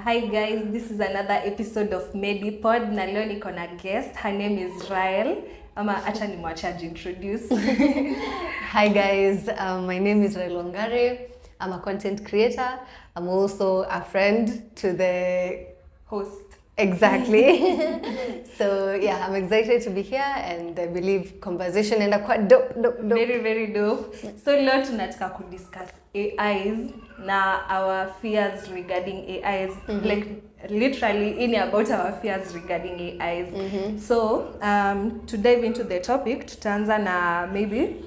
Hi guys, this is another episode of MEDIPOD. Na leo niko na guest. Her name is Rael. Ama acha nimwacha introduce. Hi guys, my name is Rael Wangare. I'm a content creator. I'm also a friend to the Host. Exactly. So yeah, I'm excited to be here and I believe conversation and quite dope. Very, very dope. So leo tunataka kudiscuss AIs na our fears regarding AIs. Like literally in about our fears regarding AIs. So to dive into the topic, tutaanza na maybe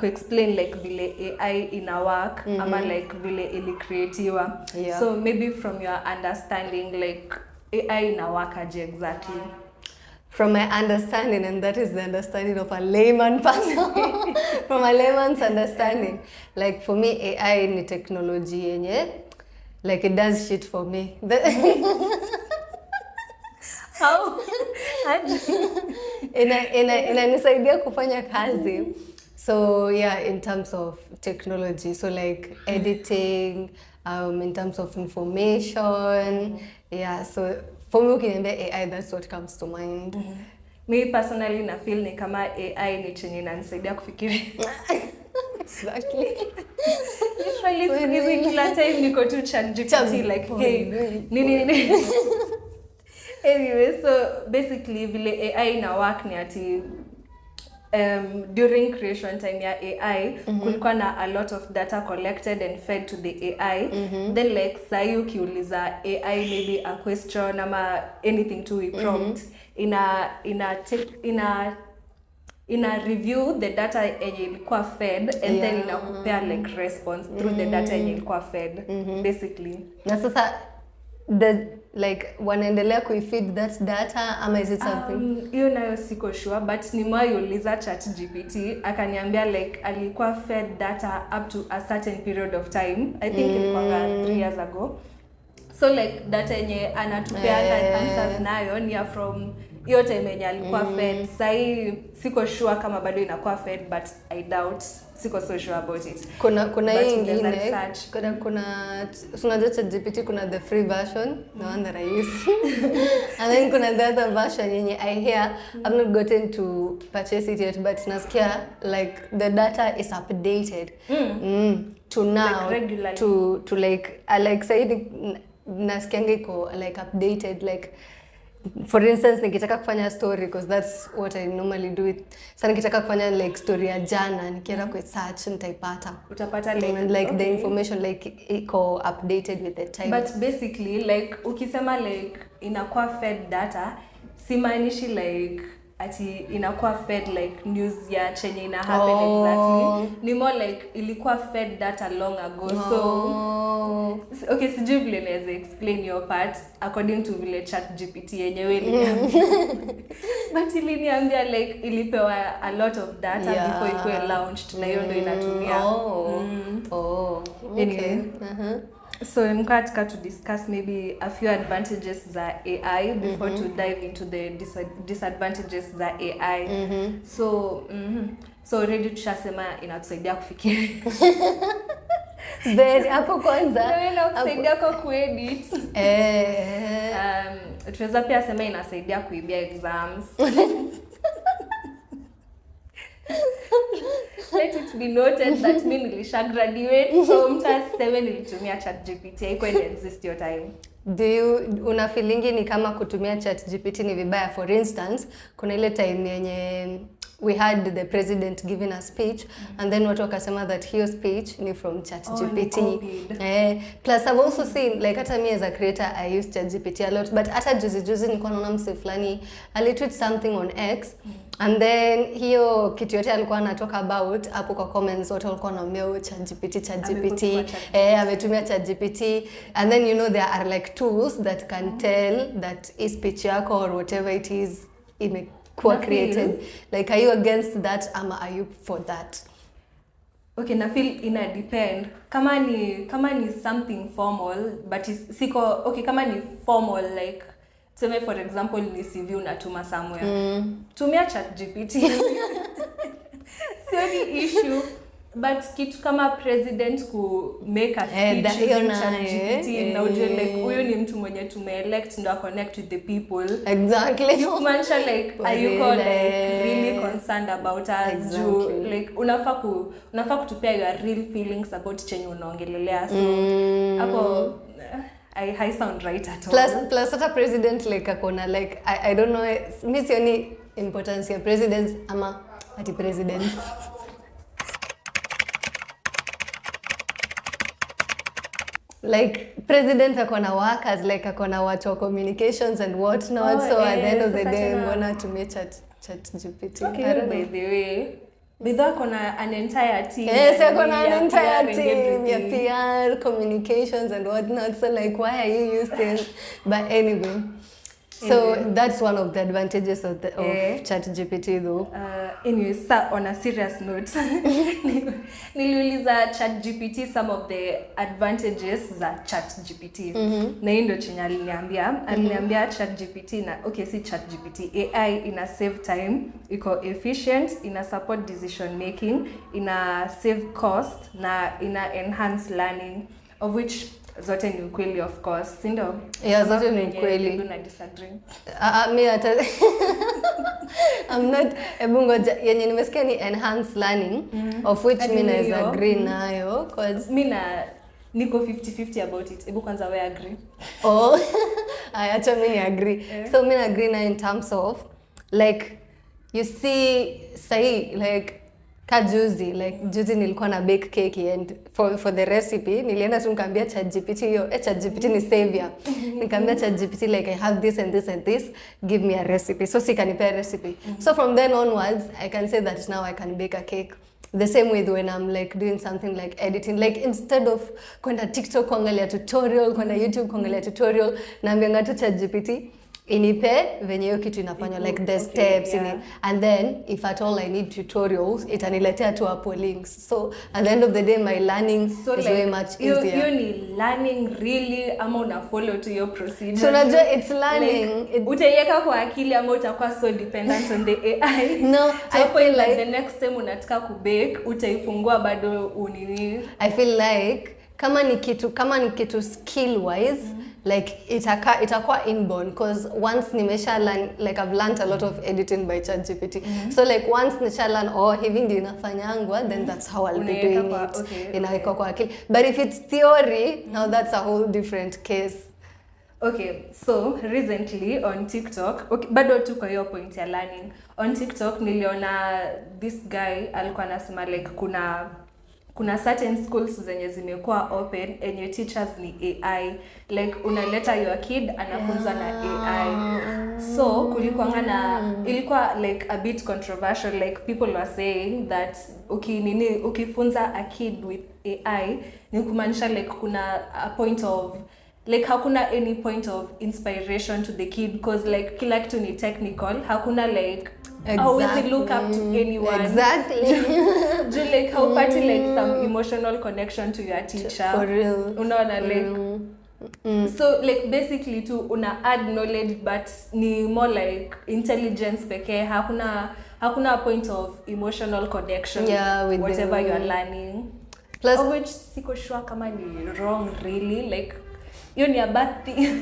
explain like vile AI ina work ama like vile ili creatiwa. Yeah. So maybe from your understanding like AI ina work aje exactly? From my understanding, and that is the understanding of a layman person. From a layman's understanding, like for me AI ni technology yenye like it does shit for me. How? Inanisaidia kufanya kazi. So yeah, in terms of technology, so like editing, in terms of information, yeah, so for me ukiniambia AI, that's what comes to mind. Me personally na feel ni kama AI ni chenye inanisaidia kufikiri. Exactly. Literally kila time niko tu chatgpt like hey nini. Anyway, so basically vile AI na work ni ati during creation time ya AI kulikuwa na a lot of data collected and fed to the AI. Then like sahi ukiuliza AI maybe a question ama anything to we prompt ina review the data yenye ilikuwa fed and then inakupea like response through the data yenye ilikuwa fed basically. Na sasa like wanaendelea kuifeed that data ama is it something? Hiyo nayo siko sure but nimewauliza chatgpt akaniambia like alikuwa fed data up to a certain period of time. I think ilikuwa 3 years ago. So like data yenye anatupea answers nayo ni from hiyo time yenye alikuwa fed. Sai siko sure kama bado inakuwa fed but I doubt. Siko so sure about it. Kuna hii ingine kuna unajua ChatGPT kuna the free version, the one that I use. And then kuna the other version yenye I hear I've not gotten to purchase it yet but nasikia like the data is updated to now like regularly. to like saidi nasikianga iko like updated like for instance nikitaka kufanya story because that's what I normally do it. Sasa nikitaka kufanya like story ya jana nikienda kwa search nitaipata. Utapata like the information like iko updated with the time. But basically like ukisema like inakuwa fed data simaanishi like ati inakuwa fed like news ya chenye ina happen exactly. Ni more like ilikuwa fed data long ago. So okay, sijui vile naweza explain your part according to vile ChatGPT yenyewe iliniambia. But iliniambia like ilipewa a lot of data before ikuwe launched na hiyo ndio inatumia. Okay. So I'm going to discuss maybe a few advantages za AI before to dive into the disadvantages za AI. So already tushasema inatusaidia kufikiri. Then hapo kwanza inakusaidia kwa kuedit. Tunaweza pia sema inasaidia kuibia exams. Let it be noted that mimi nilisha graduate so mtaseme nilitumia ChatGPT haiko ile exist your time. Una feelingi ni kama kutumia ChatGPT ni vibaya? For instance, kuna ile time yenye we had the president giving a speech and then watu wakasema that hiyo speech ni from ChatGPT. Plus I've also seen like hata me as a creator I use ChatGPT a lot but hata juzi nilikuwa naona mse fulani alitweet something on X and then hiyo kitu yote alikuwa anatoka about hapo kwa comments watu walikuwa wanaambia ChatGPT ametumia ChatGPT and then you know there are like tools that can tell that speech yako or whatever it is created. Like are you against that ama are you for that? Okay, na feel ina depend. Kama ni something formal but siko okay kama ni formal like tuseme for example ni CV unatuma somewhere. Tumia ChatGPT. Sio ni issue. but kitu kama president ku make a speech using ChatGPT na ujue like huyu ni mtu mwenye tumeelect ndo connect with the people. Exactly. You mention like are you like really concerned about us? Exactly. Like unafaa kutupia your real feelings about chenye unaongelelea. So hapo I sound right at all. Plus hata president like akona like I don't know, mi sioni importance ya presidents ama ati presidents. Like president akona workers, like akona watu wa communications and what not. So at the end of the day mbona tumie ChatGPT. Okay, by the way, Bidha kona an entire team. Yes, akona an entire team, ya PR, communications and what not. So like why are you using? But anyway, so that's one of the advantages of ChatGPT though. Anyway, sir, on a serious note, niliuliza ChatGPT some of the advantages za ChatGPT. Na hii ndio chenye aliniambia ChatGPT na si ChatGPT, AI ina save time, iko efficient, ina support decision making, ina save cost na ina enhance learning, of which zote ni ukweli of course, si ndio? Yeah, zote ni ukweli. Una disagree? Me hata I'm not ebungoja yenye nimesikia ni enhanced learning, of which mi naweza agree nayo cause mi niko 50-50 about it. Ebu kwanza we agree? Acha mi ni agree. So mi na agree na in terms of like you see say like juzi nilikuwa na bake cake and for the recipe nilienda tu nikamwambia ChatGPT ChatGPT ni savior. Nikamwambia ChatGPT like I have this and this and this, give me a recipe. So sikanipea recipe. So from then onwards I can say that now I can bake a cake. The same with when I'm like doing something like editing, like instead of kwenda TikTok kuangalia tutorial, kwenda YouTube kuangalia tutorial, naambianga tu ChatGPT inipe venye hiyo kitu inafanywa, like the steps in it, and then if at all I need tutorials itaniletea tu hapo links. So at the end of the day my learning is like, way much easier. You need learning really ama una follow to your procedure. So unajua it's learning, like, utaiweka kwa akili ama utakuwa so dependent on the AI. No, I feel like the next time unataka kubake utaifungua bado unini. I feel like kama ni kitu skill wise, like itakuwa inborn, because once nimesha learn, like I've learned a lot of editing by ChatGPT. So like once nisha learn hivi ndio inafanyangwa, then that's how I'll be doing it. Inawekwa kwa akili. But if it's theory, now that's a whole different case. Okay, so recently on TikTok, bado tu kwa hiyo point ya learning, on TikTok niliona this guy alikuwa anasema like kuna certain schools zenye zimekuwa open and your teachers ni AI, like unaleta your kid anafunza na AI. So ilikuwa like a bit controversial, like people were saying that ukifunza a kid with AI ni kumaanisha like kuna a point of like hakuna any point of inspiration to the kid, because like kila kitu ni technical, hakuna like always look up to anyone. Exactly. Do like how party like some emotional connection to your teacher. For real. Unaona like so like basically to una add knowledge but ni more like intelligence pekee, hakuna point of emotional connection with whatever you are learning. Plus of which siko sure kama ni wrong really, like you ni a bad thing.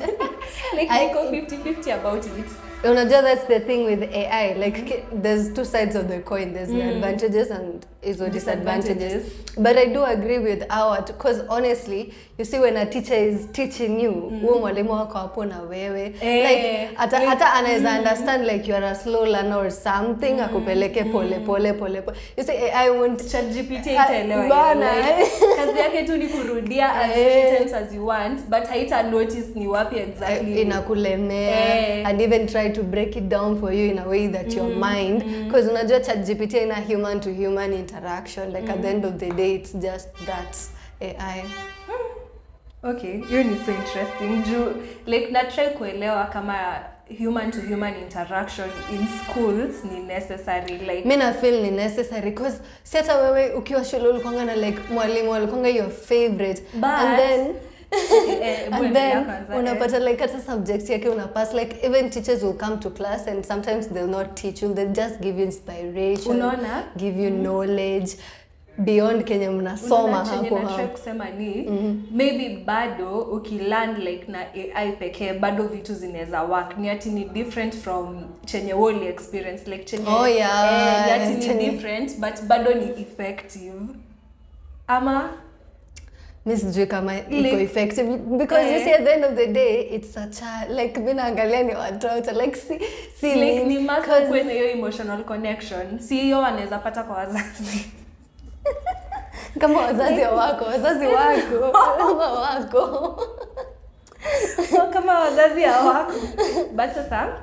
Like I go 50-50 about it. Unajua, that's the thing with AI, like there's two sides of the coin. There's the advantages and disadvantages. But I do agree with our, because honestly, you see when a teacher is teaching you, mwalimu wako hapo na wewe, like hata anaweza understand like you are a slow learner or something, akupeleke pole. You see AI won't ChatGPT itaelewa. Kazi yake tu ni kurudia as many times as you want, but haita notice ni wapi exactly inakulemea, and even try to break it down for you in a way that your mind, because unajua ChatGPT ina human to human interaction, like at the end of the day it's just that AI. Okay, you ni so interesting. Like na try kuelewa kama human to human interaction in schools ni necessary, like mimi na feel ni necessary, because si hata wewe ukiwa shule ulikuwa na like mwalimu alikuwa your favorite, and then unapata like hata subjects yake unapass, like even teachers will come to class and sometimes they'll not teach you, they'll just give you inspiration, give you knowledge. beyond kenye mnasoma hapo hapo. Kusema ni maybe bado ukilearn like na AI pekee bado vitu zinaweza work. Ni ati ni different from chenye whole experience like chenye ni ati ni different but bado ni effective. Ama Miss sijui kama iko effective because you see at the end of the day it's such a like mimi naangalia ni watoto like see like ni must kwenye hiyo emotional connection. Si hiyo wanaweza pata kwa wazazi. Kama wazazi wako kama wazazi wako. But sasa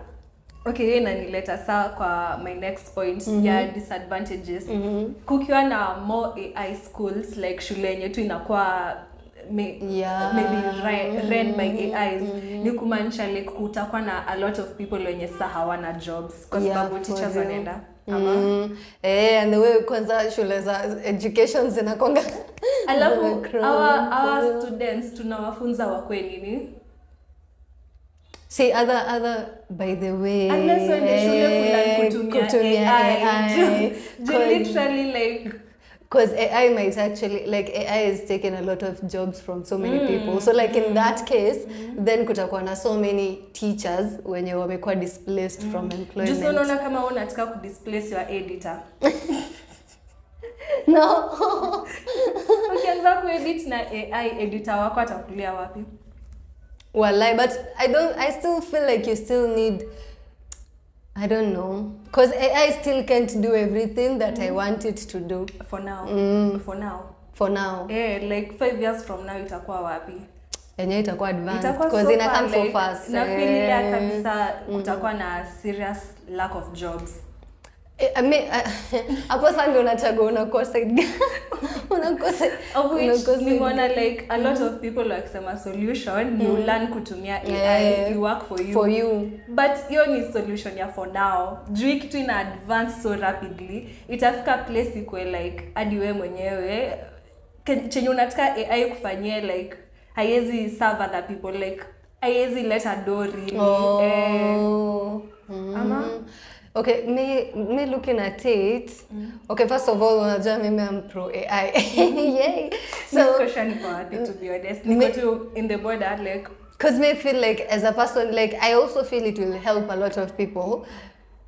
okay, hiyo inanileta sawa kwa my next point ya disadvantages. Kukiwa na more AI schools like shule yenye tu inakuwa maybe ran by AIs, ni kumaanisha like kutakuwa na a lot of people wenye sasa hawana jobs kwa sababu teachers wanaenda and the way kwanza shule za education zinakonga alafu our students tunawafunza wakwe nini. See other by the way unless when the shule kutumia AI. Literally like because AI might actually like AI is taking a lot of jobs from so many people, so like in that case then kutakuwa na so many teachers wenye wamekuwa displaced from employment. Just unaona kama unataka ku displace your editor. No. Ukianza ku edit na AI, editor wako atakulia wapi? Wallahi, but I still feel like you still need, I don't know, because AI still can't do everything that I want it to do. For now. For now. Like 5 years from now itakuwa wapi? Enye itakuwa advanced because ina come so fast. Na feel ile kabisa kutakuwa na serious lack of jobs. I mean, hapo sasa ndio unachagua unakuwa side. Nimeona like a lot of people wakisema solution you learn kutumia AI, it work for you. But hiyo ni solution ya for now. Juu kitu ina advance so rapidly, itafika place iko like hadi wewe mwenyewe chenye unataka AI kufanyia like haiwezi serve other people, like haiwezi let a door really. Ama okay, me looking at it. Okay, first of all, unajua mimi I'm pro AI. Yay. So question iko happy to be honest. Niko tu in the border like because me feel like as a person like I also feel it will help a lot of people.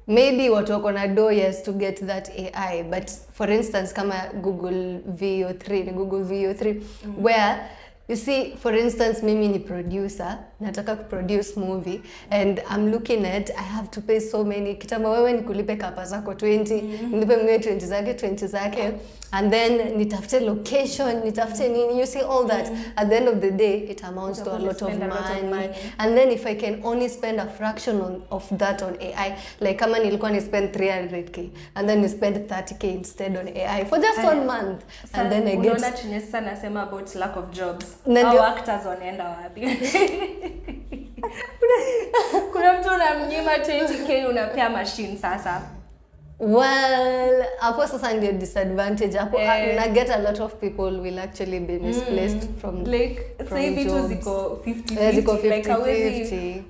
Maybe watu wako na doors to get that AI, but for instance kama Google VO3 where you see, for instance, mimi ni producer, nataka kuproduce movie and I'm looking at I have to pay so many. Kitama wewe nikulipe kapa zako 20, nilipe mwe 20 zake and then nitafute location, nitafute nini, you see all that. At the end of the day it amounts to a lot of money. And then if I can only spend a fraction of that on AI, like kama nilikuwa ni spend 300k and then you spend 30k instead on AI for just 1 month and then I get unaona chenye sasa nasema about lack of jobs. Our actors wanaenda wapi? Kuna mtu unamnyima 20k unapea machine sasa. Well, hapo sasa ndio disadvantage. Hapo na get a lot of people will actually be misplaced from like say vitu ziko 50-50 like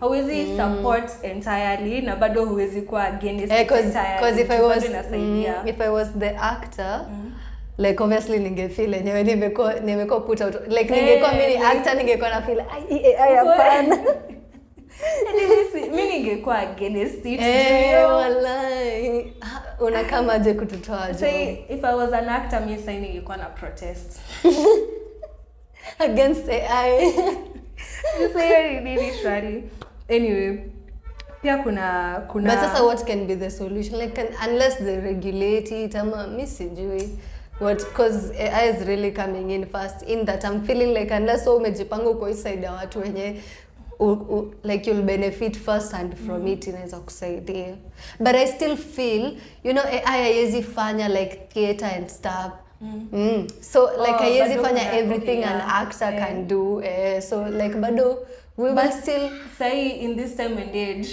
hawezi support entirely na bado huwezi kuwa against entirely. Because if I was the actor like obviously ningefeel enyewe nimekuwa put out like ningekuwa mimi actor ningekuwa na feel AI hapana. Mimi ningekuwa against it. Wallahi unakama je kututoa jo. Say if I was an actor mimi sasa ningekuwa na protest against AI. Say really anyway pia kuna but sasa what can be the solution like unless they regulate it ama mimi sijui what, because AI is really coming in fast in that I'm feeling like unless umejipanga uko inside ya watu wenye like you'll benefit first and from it inaweza kusaidia. But I still feel you know AI haiwezi fanya like theater and stuff. So like haiwezi fanya everything an actor can do. So like bado we will still say in this time and age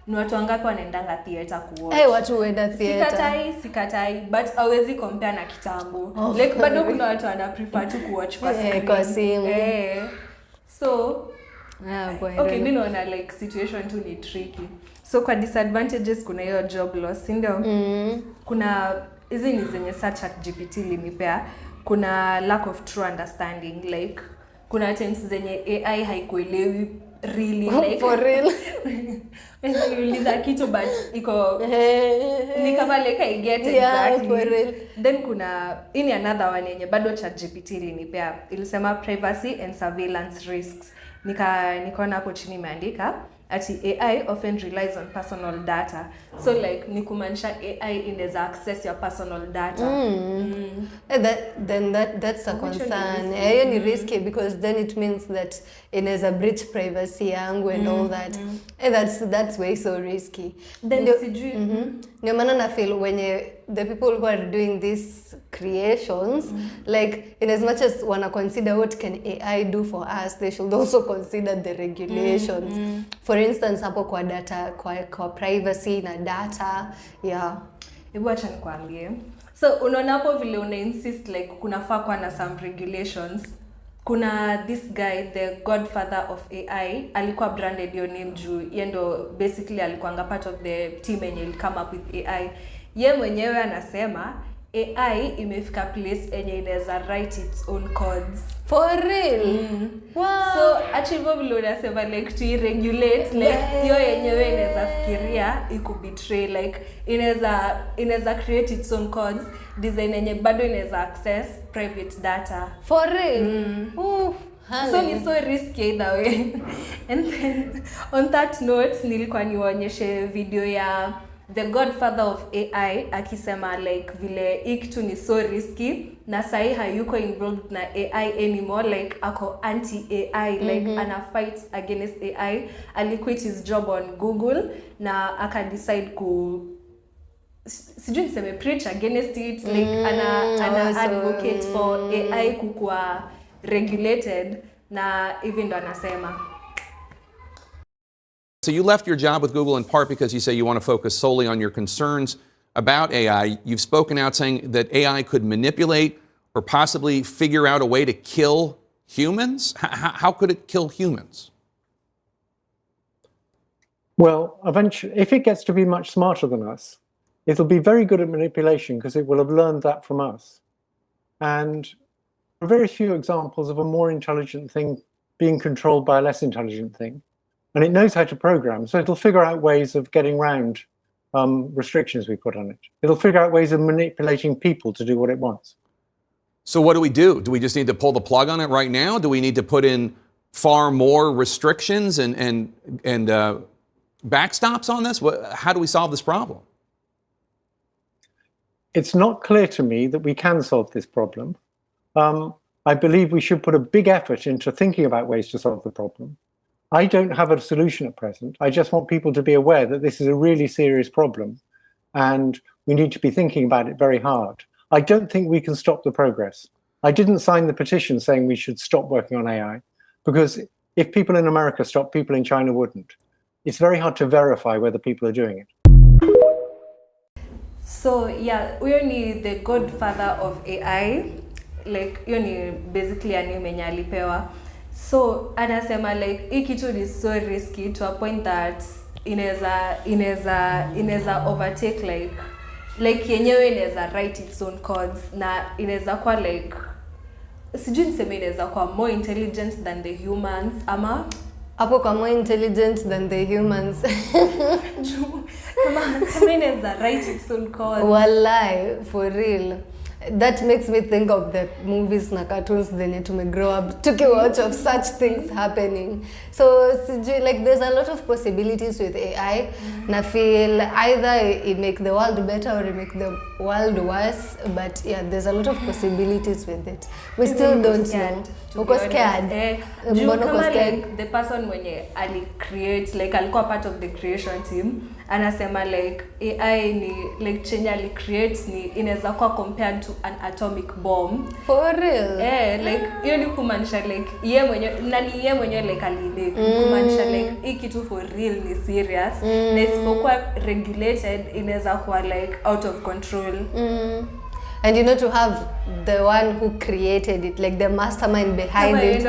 ni watu wangapi wanaendanga theater kuwatch? Watu huenda theater. Sikatai but hawezi compare na kitambo. Like bado kuna watu wana prefer to watch kwa screen. Kwa simu. So okay, mimi naona like situation tu ni tricky. So kwa disadvantages kuna hiyo job loss, ndio? Kuna hizi ni zenye chatgpt linipea, kuna lack of true understanding, like kuna times zenye AI haikuelewi really, like for real. Uliza kitu but iko ni kama like I get exactly. For real. Then kuna ini another one yenye bado chatgpt linipea, ilisema privacy and surveillance risks. Nikaona hapo chini imeandika ati AI often relies on personal data. So like ni kumaanisha AI inaweza access your personal data. That's a concern. Hiyo ni risky because then it means that inaweza breach privacy yangu and all that. That's way so risky. Then sijui ndio maana na feel when the people who are doing these creations, like in as much as wanna consider what can AI do for us, they should also consider the regulations. For instance, hapo kwa data, kwa privacy na data, yeah. Hebu acha nikwambie. So unaona hapo vile una insist like kunafaa kuwa na some regulations. Kuna this guy, the godfather of AI, alikuwa branded your name juu yeye ndo basically alikuwa part of the team yenye will come up with AI. Ye mwenyewe anasema AI imefika place enye inaweza write its own codes. For real? Wow. So achieve vile unasema like to regulate, like hiyo yenyewe inaweza fikiria ikubetray, like inaweza create its own codes, design yenye bado inaweza access private data. For real? So ni so risky either way. And then on that note nilikuwa niwaonyeshe video ya the godfather of AI akisema like vile ikitu ni so risky na sahi hayuko involved na AI anymore, like ako anti AI, like ana fight against AI. Ali quit his job on Google na aka decide sijui niseme preach against it, like ana advocate for AI kukua regulated na even ndo anasema. So you left your job with Google in part because you say you want to focus solely on your concerns about AI. You've spoken out saying that AI could manipulate or possibly figure out a way to kill humans. How could it kill humans? Well, eventually, if it gets to be much smarter than us, it'll be very good at manipulation because it will have learned that from us. And there are very few examples of a more intelligent thing being controlled by a less intelligent thing. And it knows how to program, so it'll figure out ways of getting around restrictions we put on it. It'll figure out ways of manipulating people to do what it wants. So what do we do? Do we just need to pull the plug on it right now? Do we need to put in far more restrictions and backstops on this? How do we solve this problem? It's not clear to me that we can solve this problem. I believe we should put a big effort into thinking about ways to solve the problem. I don't have a solution at present. I just want people to be aware that this is a really serious problem and we need to be thinking about it very hard. I don't think we can stop the progress. I didn't sign the petition saying we should stop working on AI because if people in America stopped, people in China wouldn't. It's very hard to verify whether people are doing it. So yeah, huyo ni the godfather of AI. Like hiyo ni basically a name yenye alipewa. So anasema like hii kitu is so risky to a point that inaweza overtake like yenyewe inaweza write its own codes na inaweza kuwa like sijui niseme inaweza kuwa more intelligent than the humans ama hapo kwa more intelligent than the humans. kama inaweza write its own codes. Wallahi, for real. That makes me think of the movies na cartoons zenye tumegrow up tukiwatch of such things happening. So like there's a lot of possibilities with AI. Na feel either it make the world better or it make the world worse, but yeah, there's a lot of possibilities with it. We still don't know. Uko scared? Kama like the person mwenye ali create, like alikuwa part of the creation team, anasema like AI ni like chenye ali create ni inaweza kuwa compared to an atomic bomb. For real? Like hiyo ni kumaanisha like yeye mwenyewe like ali kumaanisha like hii kitu for real ni serious. Na isipokuwa regulated inaweza kuwa like out of control. And you know, to have the one who created it, like the mastermind behind it,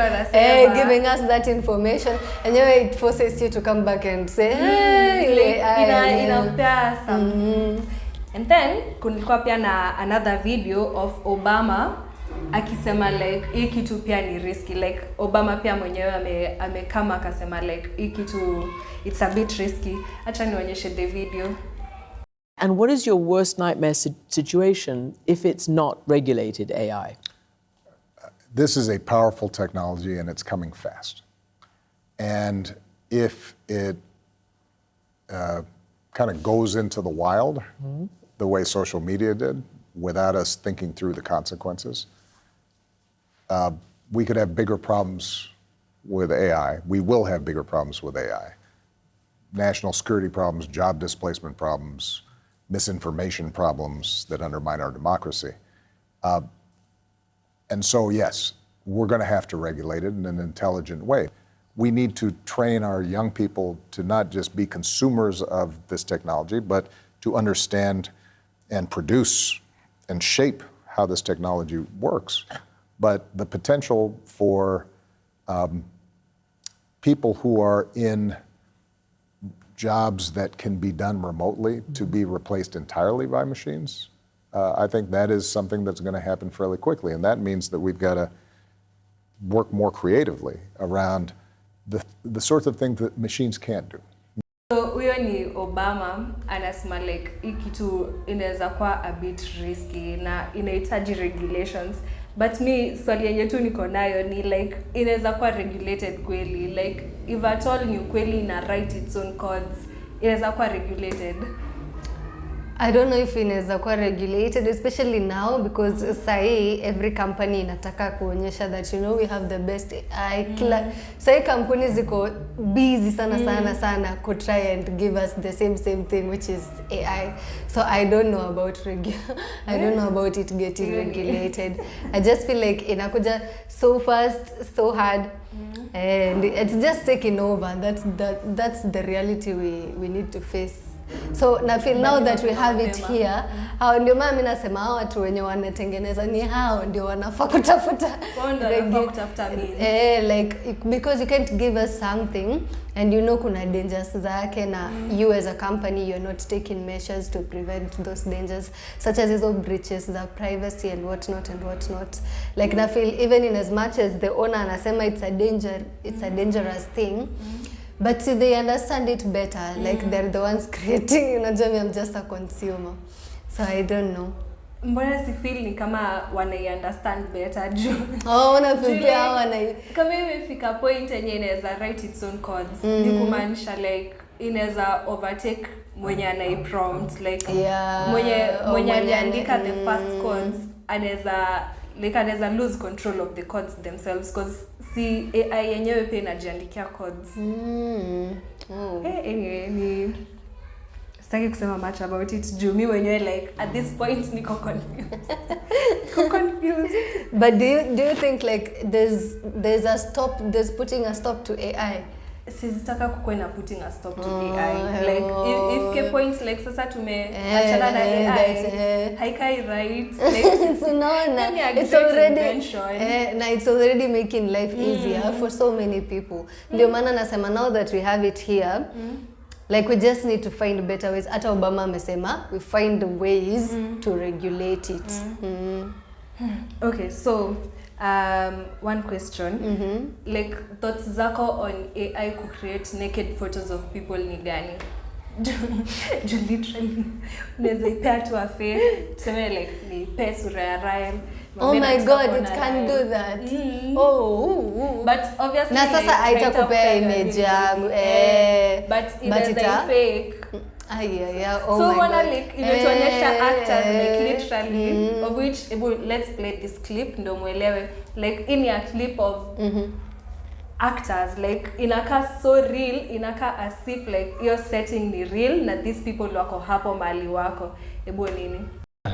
giving us that information, and you know, it forces you to come back and say, hey, inapea some And then kulikuwa pia na another video of Obama akisema like hii kitu pia ni risky, like Obama pia mwenyewe amekama akasema like hii kitu it's a bit risky. Acha nionyeshe the video. And what is your worst nightmare situation if it's not regulated AI? This is a powerful technology and it's coming fast. And if it kind of goes into the wild, the way social media did, without us thinking through the consequences, we could have bigger problems with AI. We will have bigger problems with AI. National security problems, job displacement problems, misinformation problems that undermine our democracy. And so, yes, we're going to have to regulate it in an intelligent way. We need to train our young people to not just be consumers of this technology, but to understand and produce and shape how this technology works. But the potential for people who are in jobs that can be done remotely to be replaced entirely by machines, I think that is something that's going to happen fairly quickly. And that means that we've got to work more creatively around the sorts of things that machines can't do. So huyo ni Obama anasema like hii kitu inaweza kuwa a bit risky na inahitaji regulations. But me swali yenye tu niko nayo ni like inaweza kuwa regulated kweli, like if at all ni kweli ina write its own codes, inaweza kuwa regulated. I don't know if inaweza kuwa regulated, especially now because sahi every company inataka kuonyesha that we have the best AI. Sahi companies ziko busy sana to try and give us the same thing, which is AI. So I don't know about I don't know about it getting regulated. I just feel like inakuja so fast, so hard, and it's just taking over. That's the reality we need to face. So na feel now that we have it here, hao ndio mimi nasema hao watu wenye wanatengeneza ni hao ndio wanafaa kutafuta like because you can't give us something and kuna dangers zake na you as a company you're not taking measures to prevent those dangers, such as these breaches of privacy and whatnot. Like na feel even in as much as the owner anasema it's a dangerous thing, but see, they understand it better. Like they're the ones creating. I'm just a consumer, so I don't know. Mbona si feel ni kama wanai understand better juu. Wanafipia wanai. Kama imefika point yenye inaweza write its own codes. Ni kumaanisha like inaweza overtake mwenye anai prompt, like mwenye aliandika the first codes anaweza lose control of the codes themselves because si AI yenyewe pia inajiandikia codes. Anyway, ni sitaki kusema much about it juu mimi wenyewe like at this point niko confused. But do you think like there's putting a stop to AI? Sizitaka kukuwa na putting a stop to AI. Like if ke point like sasa tumeachana na AI haikai right, like it's already making life easier for so many people. Ndio maana nasema now that we have it here, like we just need to find better ways. Hata Obama amesema we find ways to regulate it. Okay, so one question, like thoughts zako on AI to create naked photos of people ni gani? Literally unaweza ipea tu a face, tuseme like ni pea sura ya Ryan. Oh my god, it can do that. But obviously na sasa haitakupea image yangu but it's fake. Oh so my wanna god. like imetuonyesha actors like literally of which let's play this clip ndo muelewe, like in a clip of actors, like inaka so real, inaka as if like your setting ni real na these people wako hapo mali wako. Nini?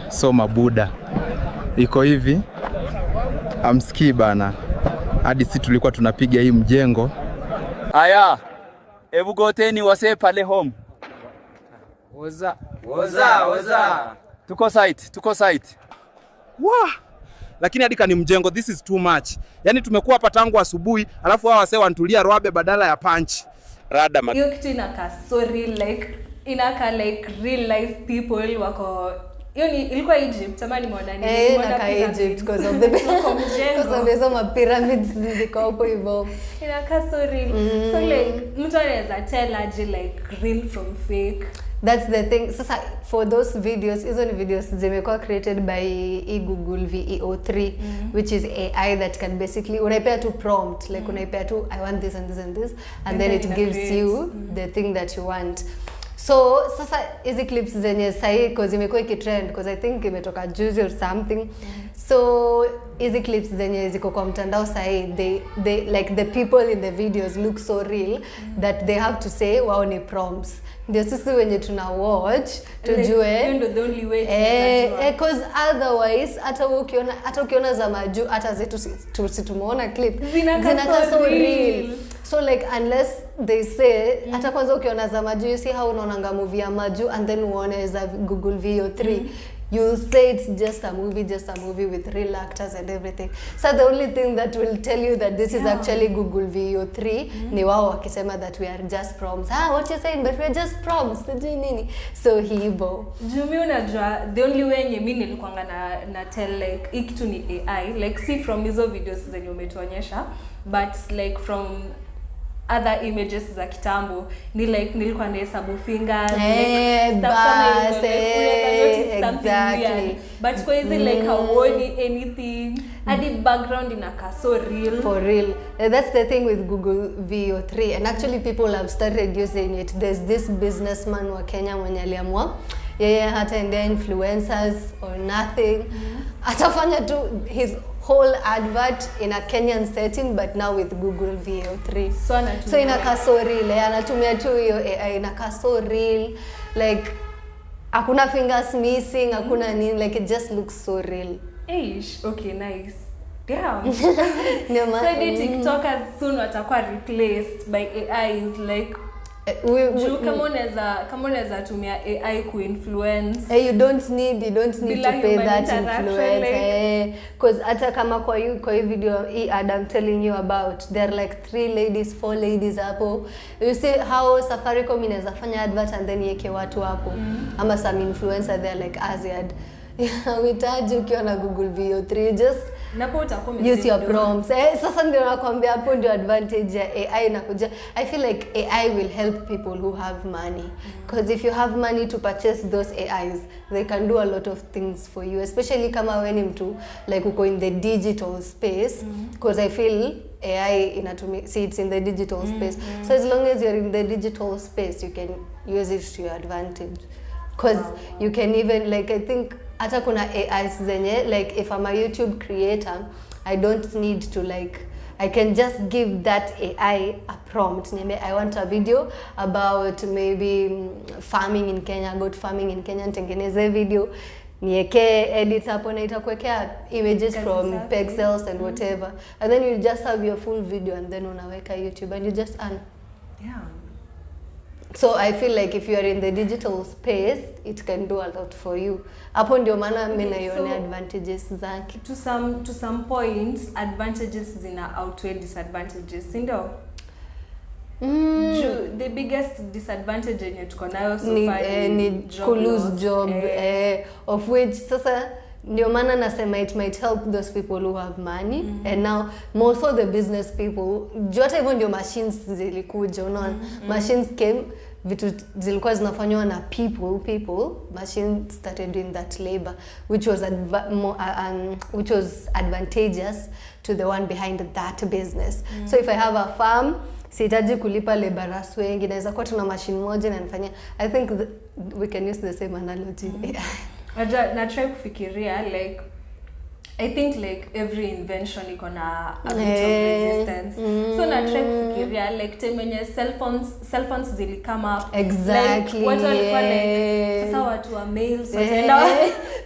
So mabuda iko hivi amsikii bana, hadi si tulikuwa tunapiga hii mjengo. Aya, hebu goteni wase pale home. Oza. Tuko site. Wah! Lakini hadi kani mjengo, this is too much. Yaani tumekuwa hapa tangu asubuhi, alafu hawa wase wanatulia rwabe badala ya punch. Rada hiyo kitu inaka so real, like inaka like real life people wako ilikuwa Egypt ama nimeona nini inaka Egypt because of the pyramids ziko hapo hivyo inaka so real so like mtu anaweza tell aje like real from fake. That's the thing. Sasa for those videos, hizo ni videos zimekuwa created by Google VEO3 which is AI that can basically unaipea tu prompt like unaipea tu I want this and this and this and then it gives you the thing that you want. So sasa hizi clips zenye sahi cause imekuwa ikitrend because I think imetoka juicy or something. So hizi clips zenye ziko kwa mtandao sahi they like the people in the videos look so real that they have to say wao ni prompts. Ndio sisi wenye tuna watch tujue like, the only way cause otherwise hata ukiona za maju hata zetu tumeona clip zinaka so real. So like unless they say hata kwanza ukiona za maju you see how unaonanga movie ya maju and then uone za Google VO3 you'll say it's just a movie with real actors and everything. So the only thing that will tell you that this is actually Google VO3 ni wao wakisema that we are just prompts. What you saying, but we're just prompts. Nini? So hibo. Jumi unajua the only way yenye mimi nilikuwa na tell like hiki tu ni AI like see from hizo videos zenye umetuonyesha but like from other images za kitambo ni like nilikuwa nahesabu fingers exactly but kwa hizi like hauoni anything hadi background inaka so real for real. That's the thing with Google VO3 and actually people have started using it. There's this businessman wa Kenya mwenye aliamua yeye hataendea influencers or nothing atafanya tu his whole advert in a Kenyan setting but now with Google VO3 so inaka so real anatumia tu hiyo AI inaka so real like hakuna fingers missing hakuna nini like it just looks so real. Okay, nice. Damn. So the TikTokers soon watakuwa replaced by AIs like kama unaweza tumia AI kuinfluence you don't need to pay that influence because hata kama kwa hii video hii I'm telling you about there are like 4 ladies hapo. You see how Safaricom inaweza fanya advert and then yeke watu hapo ama some influencer there like Aziad witaji ukiwa na Google VO3 just use your prompts. Sasa ndio nakwambia hapo ndio advantage ya AI inakuja. I feel like AI will help people who have money because if you have money to purchase those AIs they can do a lot of things for you especially kama wewe ni mtu like uko in the digital space because I feel AI it's in the digital space so as long as you're in the digital space you can use it to your advantage because you can even like I think hata kuna AIs zenye like if I'm a YouTube creator I don't need to like I can just give that AI a prompt. I want a video about maybe farming in Kenya, goat farming in Kenya, nitengeneze video nieke edit hapo na itakuwekea images from pixels and whatever and then you just have your full video and then unaweka YouTube and you just earn. So I feel like if you are in the digital space, it can do a lot for you. Hapo ndio maana mimi naiona advantages zake. To some points, advantages zina outweigh disadvantages, ndio? The biggest disadvantage yenye tuko nayo so far ni lose job of which sasa ndio maana nasema it might help those people who have money and now most of the business people hata hivyo ndio machines zilikuja unaona machines came vitu zilikuwa zinafanywa na people machines started doing that labor which was advantageous to the one behind that business. So if I have a farm sihitaji kulipa laborers wengi naweza kuwa tuna machine moja na nifanyia. I think we can use the same analogy. Na try kufikiria like I think like every invention iko na a bit of resistance. So na try kufikiria like time yenye cell phones zili come up exactly like watu walikuwa like sasa watu wa mails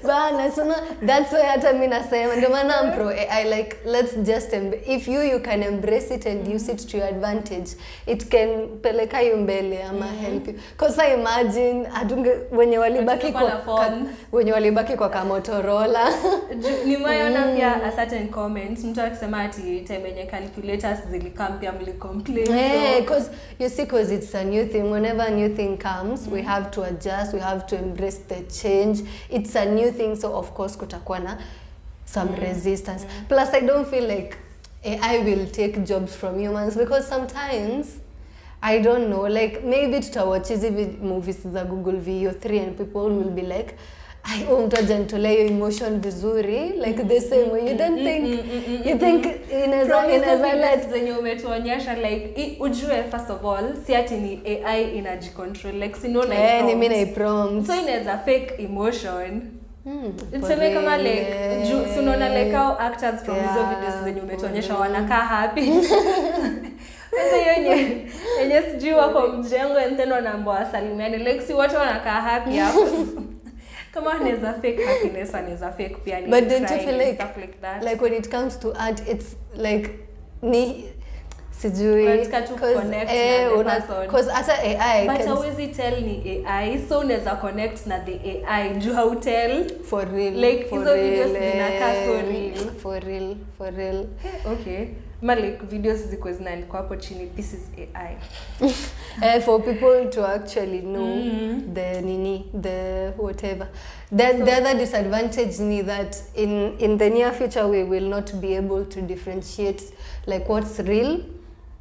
Bana, so no, that's why hata mimi nasema ndio maana I'm pro AI, like let's just if you can embrace it and use it to your advantage, it can peleka you mbele ama help you, because I imagine atunge wenye walibaki kwa Motorola. Nimeona pia a certain comment mtu akisema ati time yenye calculators zilikampia mlicomplain. Because you see, because it's a new thing. Whenever a new thing comes, we have to adjust, we have to embrace the change. It's a new thing, so of course kutakuwa na some resistance. Plus I don't feel like AI will take jobs from humans, because sometimes I don't know, like maybe tutawatch hizi movies za Google VO3 and people will be like, I want to gentolea emotion vizuri, like the same way. You don't think, you think inaweza let zenye umetuonyesha, like ujue first of all si ati ni AI inajicontrol, like si no like ni mimi na prompt, so inaweza fake emotion. Tuseme kama like unaona like how actors from hizo videos zenye umetuonyesha wanakaa happy. Sasa yenye sijui wako mjengo and then wanaambiwa wasalimiane, like si watu wanakaa happy hapo. Kama anaweza fake happiness, anaweza fake pia ni. But don't you feel like stuff like that? Like when it comes to art, it's like ni sijui because hata AI but hauwezi tell ni AI, so unaweza connect na the AI juu how tell for real, like for hizo real, videos zinakaa so real for real. Okay, like videos ziko zinaandikwa hapo chini, this is AI. For people to actually know the whatever. Then the other disadvantage is that in the near future we will not be able to differentiate like what's real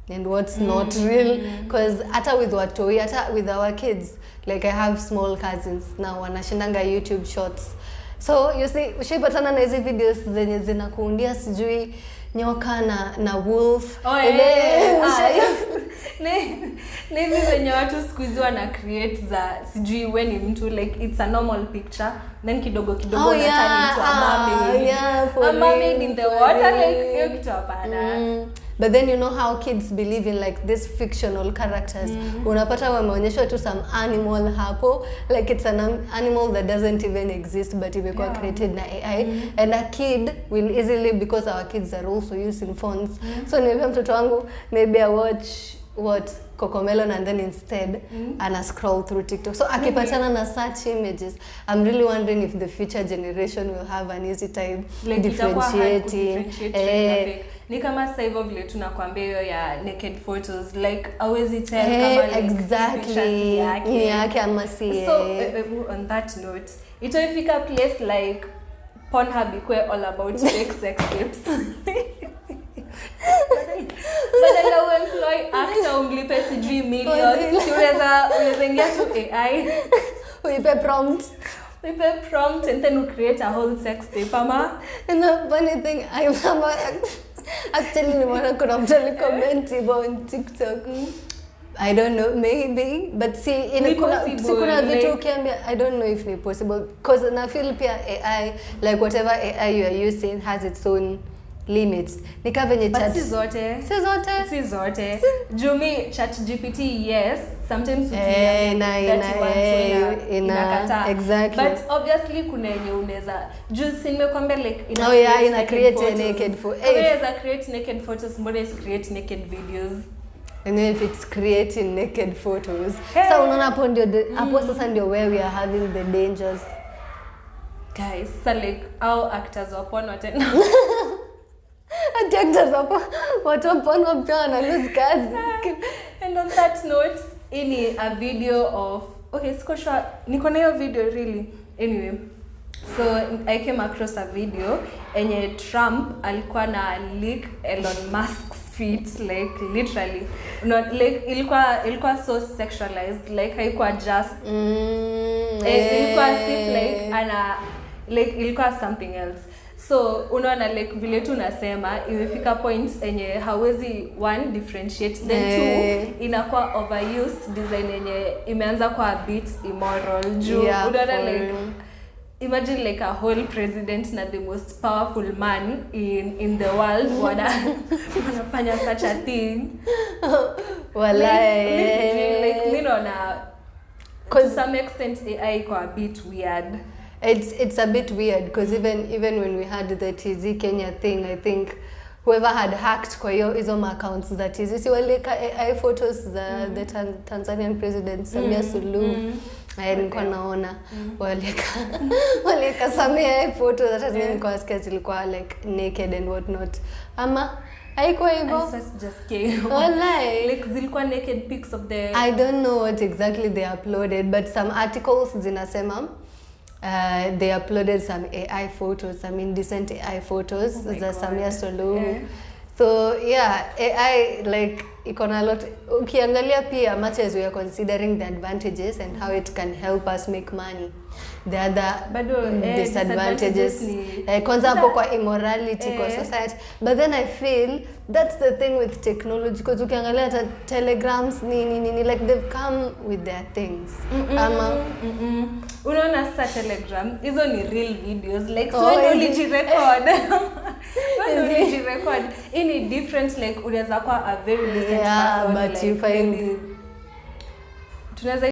and what's not real, because hata with watoi, hata with our kids, like I have small cousins now wanashindanga YouTube shorts, so you see ushipatana na hizi videos zenye zinakuundia sijui nyoka na wolf. Nezi zenye watu siku hizi wana create za sijui we ni mtu, like it's a normal picture then kidogo na turn into a mermaid. A mermaid in the water, like hiyo kitu hapana. But then you know how kids believe in like these fictional characters. Unapata wameonyeshwa tu some animal hapo, like it's an animal that doesn't even exist but imekuwa created na AI. And a kid will easily, because our kids are also using phones. So niambia mtoto wangu maybe I watch Cocomelon and then instead ana scroll through TikTok. So akipatana na such images, I'm really wondering if the future generation will have an easy time like differentiating. Ni kama sasa hivyo vile tunakwambia hiyo ya naked photos, like always tell kama like exactly ni yake ama si. So on that note, itafika place like Pornhub ikwe all about fake sex tapes. Badala uemploy actor umlipe sijui millions, unaweza ingia tu AI, uipe prompt and then you create a whole sex tape ama. And the funny thing, I remember actually nimeona kuna mtu alicomment on TikTok. I don't know, maybe, but see kuna vitu ukiambia, I don't know if it's possible, because na feel pia AI, like whatever AI you are using has its own limits. Nika venye chat. Si zote. Jumi chatgpt, yes, sometimes inakata. Exactly. But obviously kuna yenye unaweza just nimekwambia like ina create naked photos. Inaweza create naked photos, mbona is create naked videos. And then if it's creating naked photos, so unaona hapo ndio hapo sasa ndio where we are having the dangers. Guys, so like our actors wapo na tena. Actors wapo watu wapo pia wana lose kazi. And on that note, ini a video of, okay, siko sure niko na hiyo video really. Anyway, so I came across a video enye Trump alikuwa na leak Elon Musk's feet, like literally not like ilikuwa so sexualized, like haikuwa just ilikuwa like ilikuwa something else. So unaona like vile tu nasema imefika points enye hawezi one differentiate, then two inakuwa overused, design enye imeanza kwa a bit immoral juu unaona like imagine like a whole president na the most powerful man in the world wanafanya such a thing. Walai like mimi naona to some extent AI kwa a bit weird. It's a bit weird because even when we had the TZ Kenya thing, I think whoever had hacked kwa hizo accounts za TZ, si waliweka AI photos za the Tanzanian president Samia Suluhu. Nilikuwa naona waliweka Samia photos hata nilikuwa sikia zilikuwa like naked and what not. Ama haikuwa hivyo. Like zilikuwa naked pics of the... I don't know what exactly they uploaded, but some articles zinasema they uploaded some AI photos, some indecent AI photos za Samia Suluhu. Yeah. So yeah, AI like iko na lot. Ukiangalia pia much as we are considering the advantages and how it can help us make money, the other disadvantages kwanza hapo kwa immorality kwa society. But then I feel that's the thing with technology, because ukiangalia hata telegrams nini like they've come with their things. Unaona sasa telegram hizo ni real videos like so only record only record in different like unaweza kwa a very decent person, but like, you find tunaweza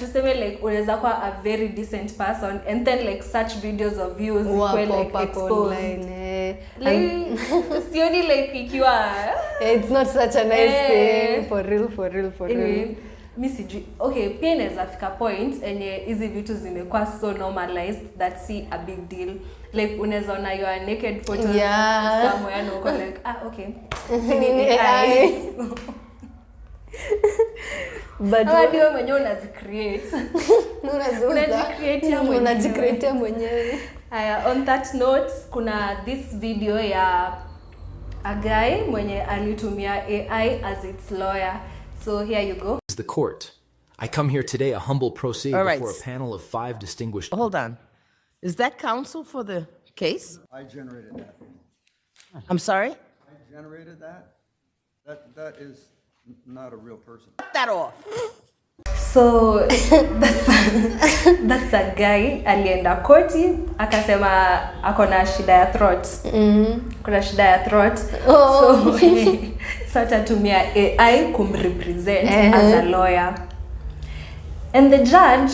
to say like unaweza kwa a very decent person and then like such videos of views equal like exposed online sioni like ikiwa it's not such a nice thing for real. Mi sijui. Okay, pia inaweza fika point enye hizi vitu zimekuwa so normalized that see a big deal. Like unaweza ona your naked photos somewhere and uko like okay. Sini AI. But ndio mwenyewe unazicreate. Unajicreate mwenyewe. On that note, kuna this video ya a guy mwenye alitumia AI as its lawyer. So here you go. The court. I come here today a humble pro se before a panel of 5 distinguished... Hold on. Is that counsel for the case? I generated that. I'm sorry? I generated that. That is not a real person. Cut that off. So that's a guy alienda koti akasema akona shida ya throat. Kuna shida ya throat. So atatumia AI kumrepresent as a lawyer. And the judge,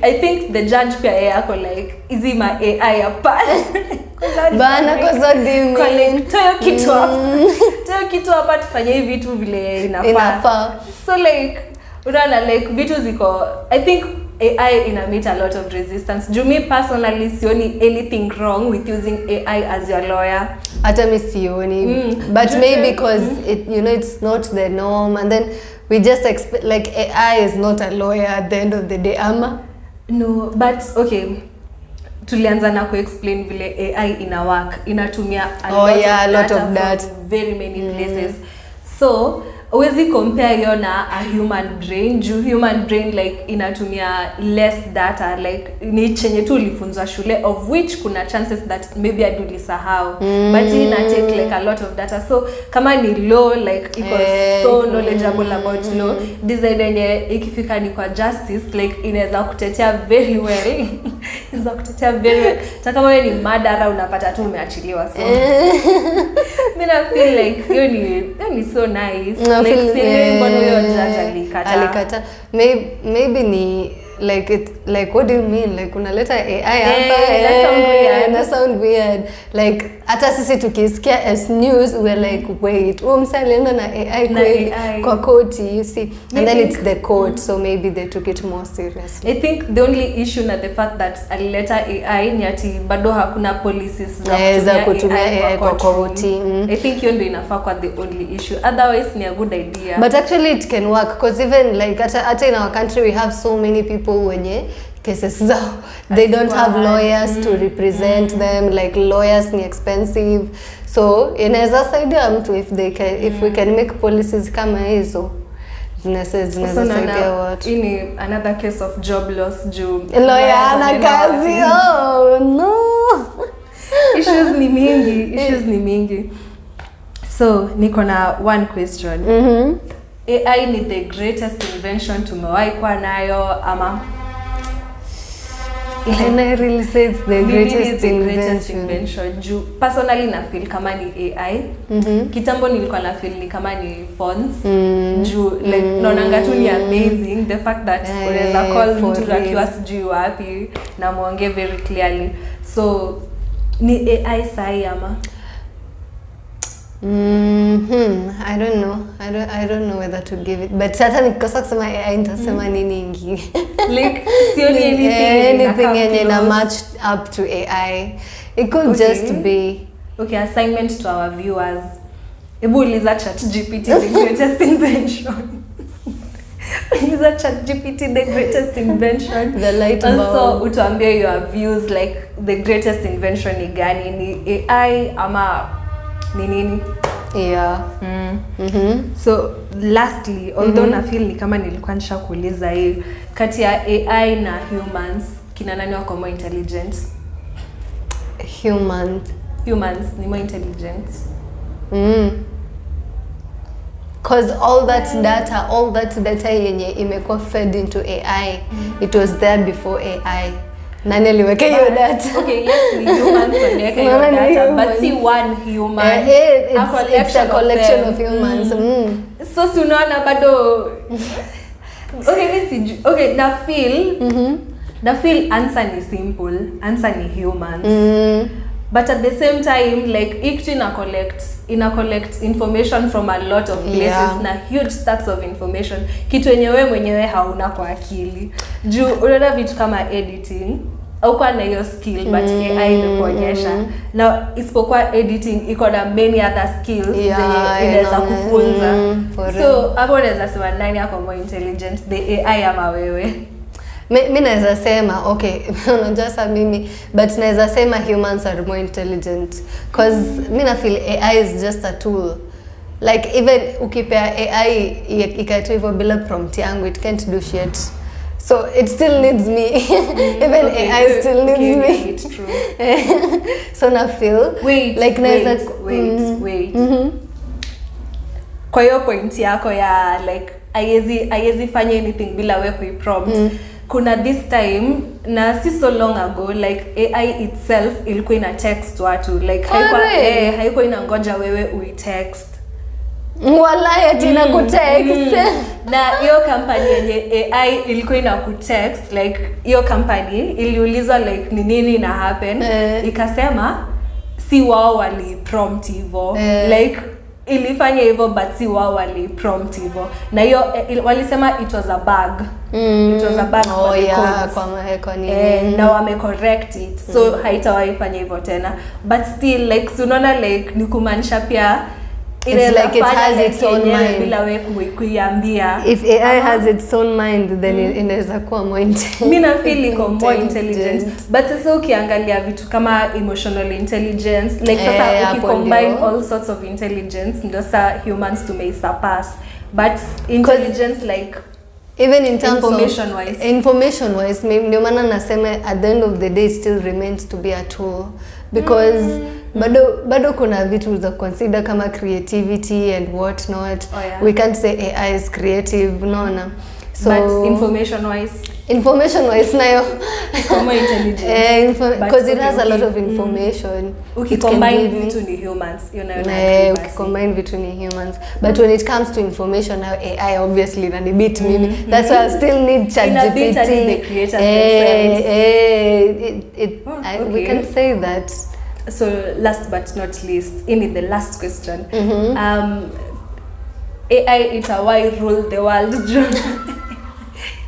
I think the judge pia yako like izi ma AI hapa. Bana kosa dimi. Collect toyo kitu hapa tufanye hivi vitu vile inafaa. So like unaona like vitu ziko, I think AI ina meet a lot of resistance. Me personally sioni anything wrong with using AI as your lawyer. Hata mi sioni. But maybe because it, you know, it's not the norm, and then we just expect like AI is not a lawyer at the end of the day. No, but okay. Tulianza na explain vile AI ina work. Inatumia a lot of data from very many places. So uwezi compare hiyo na a human brain. Human brain like inatumia less data, like ni chenye tu ulifunzwa shule, of which kuna chances that maybe adulisahau. But hii ina take like a lot of data. So kama ni law like iko so knowledgeable about law, design yenye ikifika ni kwa justice like inaweza kutetea very well. Inaweza kutetea very well. Hata kama wewe ni murderer unapata tu umeachiliwa. So mimi na feel like hiyo ni so nice. Alikata. Maybe ni like it, like what do you mean, like unaleta AI hapa that sound weird like hata sisi tukisikia as news we're like wait msalienda na AI kweli kwa koti, you see, and then it's the court, so maybe they took it more seriously. I think the only issue na the fact that alileta AI ni ati bado hakuna policies za kutumia AI kwa koti. I think hiyo ndio inafaa kwa the only issue, otherwise ni a good idea. But actually it can work because even like hata in our country we have so many people wenye cases zao they don't have lawyers to represent them, like lawyers ni expensive, so inaweza saidia mtu if they can, if we can make policies kama hizo zinaweza saidia watu. Ini another case of job loss juu lawyer ana kazi. Oh no. Issues ni mingi. So niko na one question. AI ni the greatest invention tumewahi kuwa nayo ama? And I really say it's the greatest invention. Personally na feel kama ni AI. Kitambo nilikuwa na feel ni kama ni phones. Like naonanga tu ni amazing the fact that unaweza call mtu akiwa sijui wapi na muongee very clearly. So ni AI sahi ama? I don't know. I don't know whether to give it. But certainly because kusema AI nitasema nini ingi. Like sioni anything in a match up to AI. It could just be. Okay, assignment to our viewers. Ebu uliza chatgpt the greatest invention. Uliza chatgpt the greatest invention. The light bulb. Also utuambie your views like the greatest invention ni gani, ni AI ama ni nini? Yeah. So lastly, although na feel ni kama nilikuwa nishakuuliza hii, kati ya AI na humans kina nani wako more intelligent? Humans ni more intelligent. Because all that data yenye imekuwa fed into AI, it was there before AI. Nani aliweka hiyo data? Okay, yes, we humans waliweka hiyo data, but see one human, it's a collection of humans. So sunaona bado okay, na feel answer ni simple, answer ni humans. But at the same time, like ikitu ina collect information from a lot of places, na huge stacks of information, kitu yenyewe mwenyewe hauna kwa akili. Juu unaona vitu kama editing au kwa na hiyo skill, but AI imekuonyesha na isipokuwa editing iko na many other skills zenye inaweza kufunza. So hapo unaweza sema nani ako more intelligent, the AI ama wewe? Mimi naweza sema okay, unajua mimi, but naweza sema humans are more intelligent because mimi na feel AI is just a tool. Like even ukipea AI ikaitu hivyo bila prompt yangu, it can't do shit. So it still needs me. Even AI still needs me. It's true. So na feel like naweza wait. Kwa hiyo point yako ya like aiezi fanya anything bila wewe kuiprompt. Kuna this time na si so long ago, like AI itself ilikuwa ina text watu, like haikuwa inangoja wewe uitext. Walai ati na kutext. Na hiyo company yenye AI ilikuwa ina kutext, like hiyo company iliulizwa like ni nini ina happen, ikasema si wao wali prompt hivyo, like ilifanya hivyo but si wao wali prompt hivyo, na hiyo walisema it was a bug. It was a bug for the codes. Na wame correct it, so haitawahi fanya hivyo tena, but still like unaona like ni kumaanisha pia it's like it has its own mind bila wewe kuiambia. If AI has its own mind, then inaweza kuwa more intelligent. Mimi na feel iko more intelligent, but sasa ukiangalia vitu kama emotional intelligence, like sasa ukicombine all sorts of intelligence ndio sa humans may surpass, but intelligence like even in terms information wise ndio maana nasema at the end of the day still remains to be a tool, because bado kuna vitu za consider kama creativity and what not. We can't say AI is creative, no. So but information wise nayo more intelligent, because it has a lot of information. Combine vitu ni humans, you know, combine vitu ni humans, but when it comes to information now AI obviously na beat mimi. That's why I still need chatgpt. We can say that. So last but not least, the last question. AI itawai rule the world.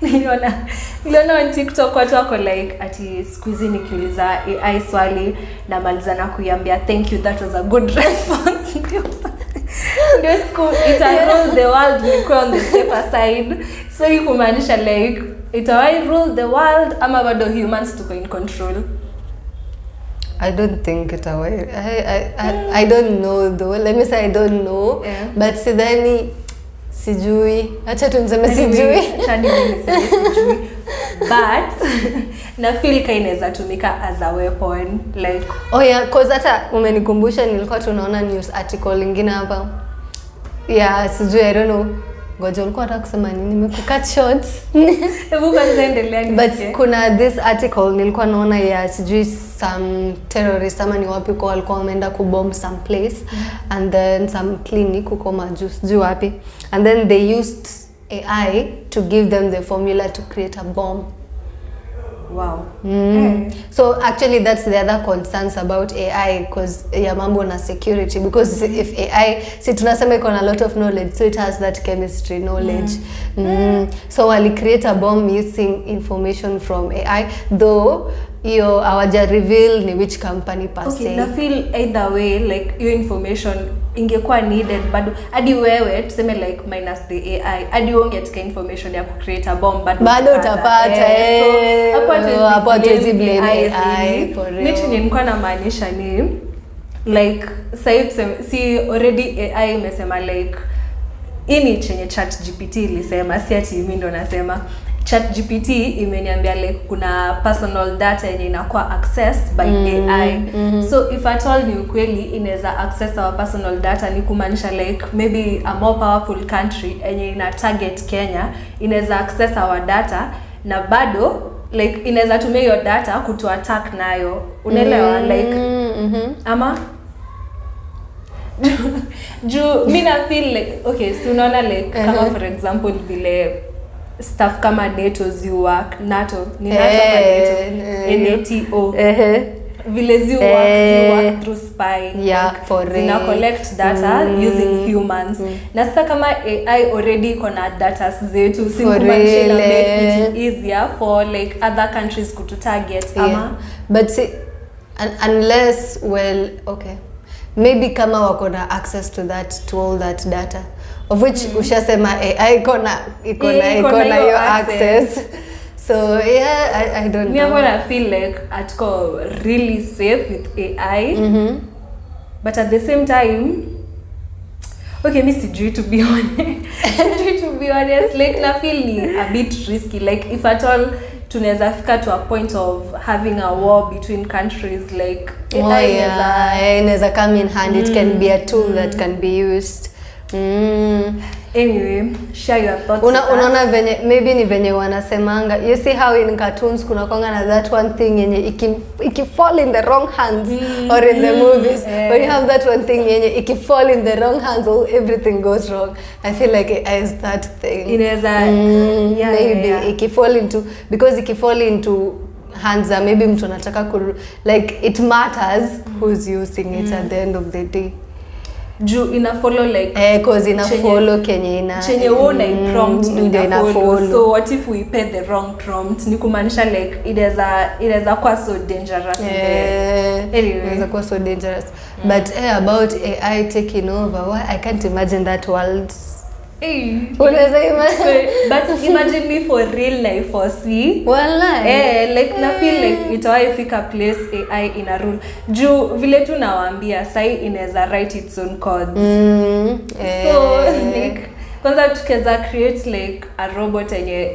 Niliona on TikTok watu wako like ati squeezy nikiuliza AI swali na maliza na kuiambia thank you, that was a good response. Ndio ita rule the world, niko on the safer side. So you kumaanisha like itawai rule the world ama bado humans tuko in control? I don't think it away. I don't know though. Let me say I don't know. But sidhani sijui. Acha tuniseme sijui. But na feel inaweza tumika as a weapon, like cause hata umenikumbusha nilikuwa tunaona news article nyingine hapa. Yeah, sijui, I don't know. Ngoja ulikuwa unataka kusema nini? Nimekucut short. Hebu kwanza endelea nisikie. But kuna this article nilikuwa naona ya sijui some terrorists ama ni wapi kwa walikuwa wameenda kubomb some place and then some clinic huko majuu sijui wapi, and then they used AI to give them the formula to create a bomb. Wow. So actually that's the other concerns about AI because ya mambo na security, because if AI, si tunasema iko na a lot of knowledge, so it has that chemistry knowledge. So wali create a bomb using information from AI, though hiyo hawaja reveal ni which company per se. Okay, na feel either way like your information ingekuwa needed bado hadi wewe tuseme like minus the AI hadi ungetika information ya ku create a bomb bado utapata so hapo hatuwezi blame AI for real. Mimi nilikuwa namaanisha ni like si already AI imesema like ini chenye chatgpt ilisema, si ati mimi ndo nasema. ChatGPT imeniambia like kuna personal data yenye inakuwa accessed by AI. So if at all ni ukweli inaweza access our personal data, ni kumaanisha like maybe a more powerful country yenye ina target Kenya inaweza access our data na bado like inaweza tumia your data kutu attack nayo. Unaelewa like ama mimi na feel like okay, so unaona like kama for example vile stuff kama NATO ni NATO vile zi work through spy, zina collect data using humans. Na sasa kama AI already kona data zetu, si kumaanisha ina make it easier for like other countries kutu target ama but see, unless okay, maybe kama wako na access to all that data, of which ushasema AI ikona your access. So yeah, I don't know. I feel like atko really safe with AI, but at the same time, okay, me sijui to be honest, like na feel ni a bit risky. Like if at all tunaweza fika to a point of having a war between countries, like AI inaweza come in hand. It can be a tool that can be used. Anyway, share your thoughts. Unaona venye maybe ni venye wanasemanga, you see how in cartoons kuna kwanga na that one thing yenye iki fall in the wrong hands or in the movies when you have that one thing yenye iki fall in the wrong hands, everything goes wrong. I feel like AI is that thing. Inaweza maybe iki fall into, because iki fall into hands maybe mtu anataka like it matters who's using it at the end of the day. Juu ina follow like cause ina follow chenye una prompt ndio ina follow. So what if we pay the wrong prompt? Ni kumaanisha like inaweza kuwa so dangerous. Anyway, inaweza kuwa so dangerous. But about AI taking over, I can't imagine that world. But imagine me for real life for see. Like na feel like itawaifika place AI ina rule. Juu vile tu nawaambia sai inaweza write its own codes. So like kwanza tukeza create like a robot yenye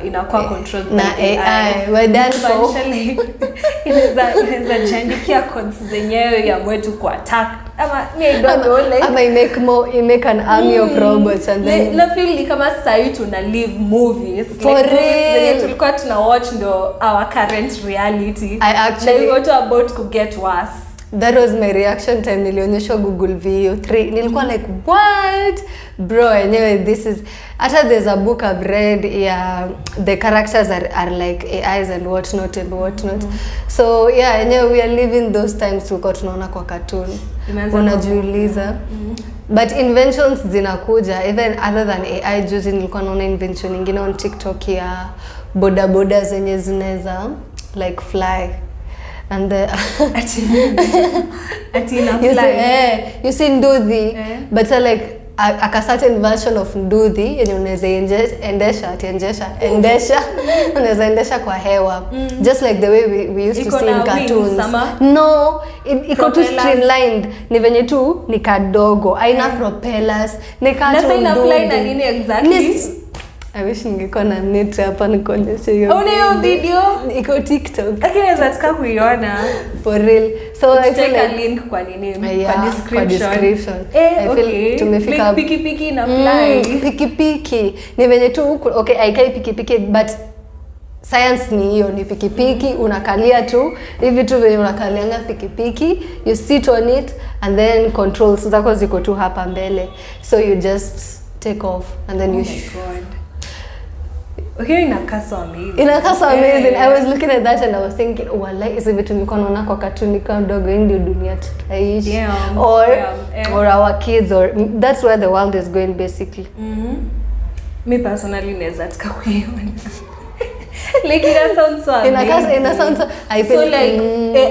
inakuwa controlled by AI. We're done for. Inaweza jandikia codes zenyewe ya mwetu kwa attack. Ama I make an army of robots and then na feel like kama sasa tuna live movies for like real tulikuwa tuna watch ndo our current reality. I actually got about to get worse. That was my reaction time nilionyeshwa Google VO3. Nilikuwa like what bro, anyway this is after there's a book I've read, the characters are like AIs and whatnot. So yeah, anyway we are living those times tulikuwa tunaona kwa cartoon. Unajiuliza but inventions zinakuja even other than AI. Juzi nilikuwa naona invention nyingine on TikTok ya boda zenye zinaweza like fly and you see nduthi but like a certain version of nduthi yenye unaweza endesha unaweza endesha kwa hewa just like the way we used to see in cartoons. No, iko too streamlined, ni venye tu ni kadogo, haina propellers, ni kacho fly na nini exactly? I wish ningekuwa na net hapa nikuonyeshe hiyo. Una hiyo video? Iko TikTok. Lakini naweza taka kuiona. For real. So I feel like a link kwa nini? Yeah, Kwa description. I feel tumefika like piki na fly. Piki. Ni venye tu okay, haikai piki but science ni hiyo, ni piki unakalia tu hivi tu venye unakalianga piki, you sit on it and then controls zako ziko tu hapa mbele, so you just take off and then you okay, inakaa so amazing. I was looking at that and I was thinking, oh, like is it nilikuwa naona kwa cartoon kama dogo ndio dunia tutaishi, or our kids, or that's where the world is going basically. Me personally naweza taka kuiona. Like it sounds so amazing. It sounds so, I feel so like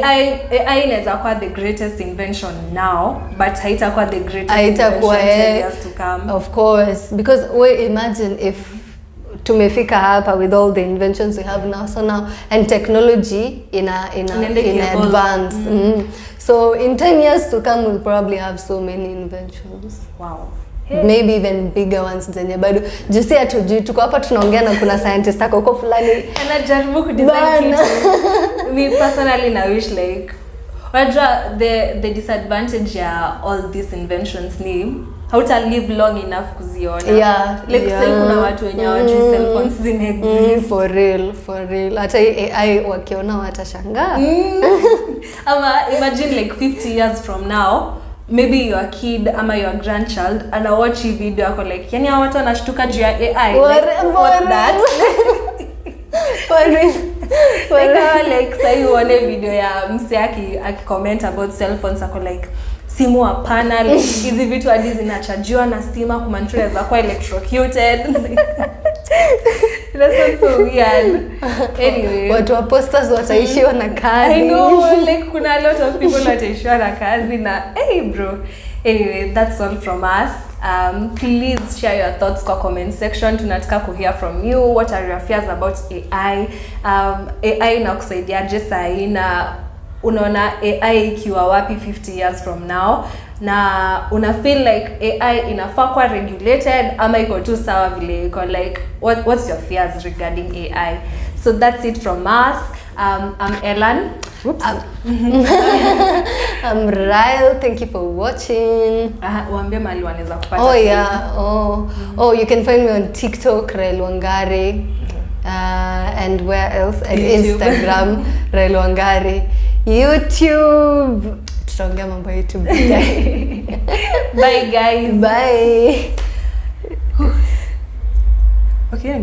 AI inaweza kuwa the greatest invention now, but haitakuwa the greatest invention 10 years to come. Of course, because we imagine if tumefika hapa with all the inventions we have now, so now and technology in advance. So in 10 years to come we'll probably have so many inventions. Wow. Maybe even bigger ones zenye bado jusi atujui, tuko hapa tunaongea na kuna scientist ako huko fulani anajaribu kudesign kitu. Me personally na wish like the disadvantage ya all these inventions ni hauta live long enough kuziona. Sasa kuna watu wenye hawajui cell phones zina exist. For real. Hata AI wakiona watashangaa. Ama imagine like 50 years from now, maybe your kid ama your grandchild ana watch hii video ako like, yani hao watu wanashtuka juu ya AI. What's that? Like say uone video ya mse aki-comment about cell phones ako like, simu hapana, like hizi vitu hadi zinachajiwa na stima kumaanisha za kwa electrocuted. That's so weird. Anyway, watu wa posters wataishiwa na kazi. I know, like kuna a lot of people wataishiwa na kazi na hey bro. Anyway, that's all from us. Please share your thoughts kwa comment section. Tunataka kuhear from you. What are your fears about AI? AI inakusaidiaje sahi na unaona AI ikiwa wapi 50 years from now? Na una feel like AI inafaa kuwa regulated ama iko tu sawa vile iko? Like what's your fears regarding AI? So that's it from us. I'm Ellen. Whoops. I'm Ryle. Thank you for watching. Waambie mahali wanaweza kupata. Oh yeah. Oh, you can find me on TikTok, Ryle Wangari. And where else? And Instagram, Ryle Wangari. YouTube. Tutaongea mambo ya YouTube. Bye guys. Bye. Okay,